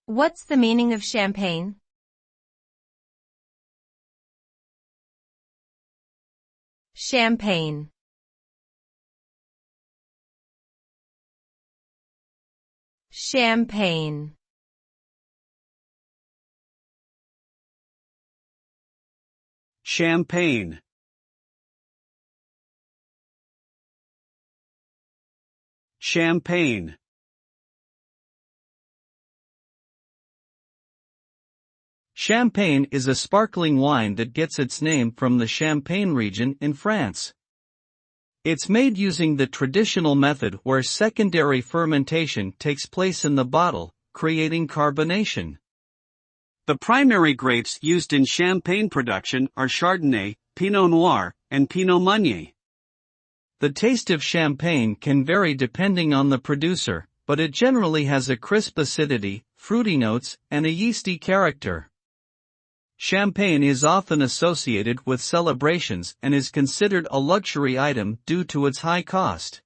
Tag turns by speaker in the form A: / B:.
A: What's the meaning of champagne? Champagne. Champagne.
B: Champagne. Champagne. Champagne is a sparkling wine that gets its name from the Champagne region in France. It's made using the traditional method where secondary fermentation takes place in the bottle, creating carbonation. The primary grapes used in champagne production are Chardonnay, Pinot Noir, and Pinot Meunier. The taste of champagne can vary depending on the producer, but it generally has a crisp acidity, fruity notes, and a yeasty character. Champagne is often associated with celebrations and is considered a luxury item due to its high cost.